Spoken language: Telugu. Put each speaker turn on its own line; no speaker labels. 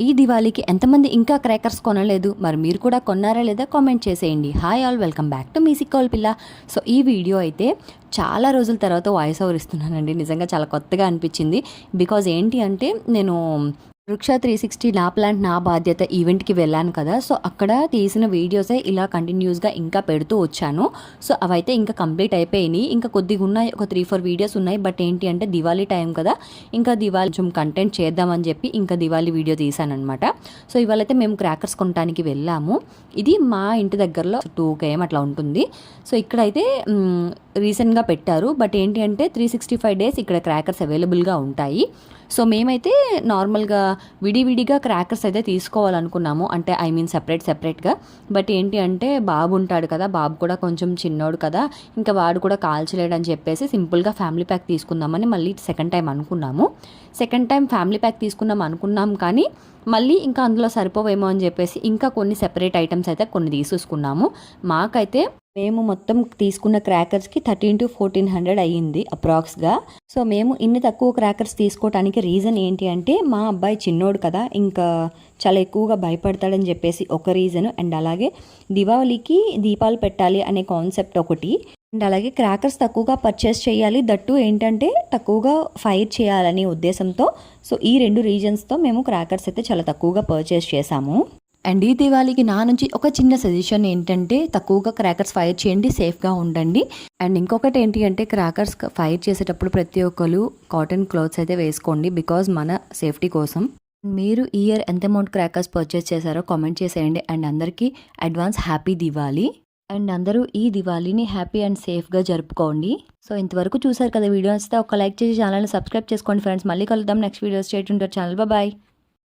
ఈ దివాళీకి ఎంతమంది ఇంకా క్రాకర్స్ కొనలేదు, మరి మీరు కూడా కొన్నారా లేదా కామెంట్ చేసేయండి. Hi all, welcome back to మీ సిక్కోల్ పిల్ల. సో ఈ వీడియో అయితే చాలా రోజుల తర్వాత వాయిస్ ఓవర్ ఇస్తున్నానండి. నిజంగా చాలా కొత్తగా అనిపించింది. బికాజ్ ఏంటి అంటే నేను వృక్ష 360 నా ప్లాంట్ నా బాధ్యత ఈవెంట్కి వెళ్ళాను కదా. సో అక్కడ తీసిన వీడియోసే ఇలా కంటిన్యూస్గా ఇంకా పెడుతూ వచ్చాను. సో అవైతే ఇంకా కంప్లీట్ అయిపోయినాయి. ఇంకా కొద్దిగా ఉన్నాయి, ఒక 3-4 వీడియోస్ ఉన్నాయి. బట్ ఏంటి అంటే దివాళీ టైం కదా, ఇంకా దివాళీ కొంచెం కంటెంట్ చేద్దామని చెప్పి ఇంకా దివాళీ వీడియో తీసానమాట. సో ఇవాళైతే మేము క్రాకర్స్ కొనడానికి వెళ్ళాము. ఇది మా ఇంటి దగ్గరలో 2 km అట్లా ఉంటుంది. సో ఇక్కడైతే రీసెంట్గా పెట్టారు. బట్ ఏంటి అంటే 365 days ఇక్కడ క్రాకర్స్ అవైలబుల్గా ఉంటాయి. సో మేమైతే నార్మల్గా విడివిడిగా క్రాకర్స్ అయితే తీసుకోవాలనుకున్నాము, అంటే ఐ మీన్ సెపరేట్గా. బట్ ఏంటి అంటే బాబు ఉంటాడు కదా, బాబు కూడా కొంచెం చిన్నోడు కదా, ఇంకా వాడు కూడా కాల్చలేడని చెప్పేసి సింపుల్గా ఫ్యామిలీ ప్యాక్ తీసుకుందామని మళ్ళీ సెకండ్ టైం ఫ్యామిలీ ప్యాక్ తీసుకుందాం అనుకున్నాం. కానీ మళ్ళీ ఇంకా అందులో సరిపోవేమో అని చెప్పేసి ఇంకా కొన్ని సెపరేట్ ఐటమ్స్ అయితే కొన్ని తీసేసుకున్నాము. మాకైతే మేము మొత్తం తీసుకున్న క్రాకర్స్కి 1300 to 1400 అయ్యింది అప్రాక్స్గా. సో మేము ఇన్ని తక్కువ క్రాకర్స్ తీసుకోవడానికి రీజన్ ఏంటి అంటే మా అబ్బాయి చిన్నోడు కదా, ఇంకా చాలా ఎక్కువగా భయపడతాడని చెప్పేసి ఒక రీజన్. అండ్ అలాగే దీపావళికి దీపాలు పెట్టాలి అనే కాన్సెప్ట్ ఒకటి. అండ్ అలాగే క్రాకర్స్ తక్కువగా పర్చేస్ చేయాలి, దట్టు ఏంటంటే తక్కువగా ఫైర్ చేయాలనే ఉద్దేశంతో. సో ఈ 2 రీజన్స్తో మేము క్రాకర్స్ అయితే చాలా తక్కువగా పర్చేస్ చేసాము. అండ్ ఈ దివాళీకి నా నుంచి ఒక చిన్న సజెషన్ ఏంటంటే తక్కువగా క్రాకర్స్ ఫైర్ చేయండి, సేఫ్గా ఉండండి. అండ్ ఇంకొకటి ఏంటి అంటే క్రాకర్స్ ఫైర్ చేసేటప్పుడు ప్రతి ఒక్కరు కాటన్ క్లాత్స్ అయితే వేసుకోండి, బికాజ్ మన సేఫ్టీ కోసం. మీరు ఈ ఇయర్ ఎంత అమౌంట్ క్రాకర్స్ పర్చేస్ చేశారో కామెంట్ చేసేయండి. అండ్ అందరికీ అడ్వాన్స్ హ్యాపీ దివాళీ. అండ్ అందరూ ఈ దివాళీని హ్యాపీ అండ్ సేఫ్గా జరుపుకోండి. సో ఇంతవరకు చూసారు కదా, వీడియో నచ్చితే ఒక లైక్ చేసి ఛానల్ని సబ్స్క్రైబ్ చేసుకోండి ఫ్రెండ్స్. మళ్ళీ కలుద్దాం next videos. Stay tuned to channel. Bye.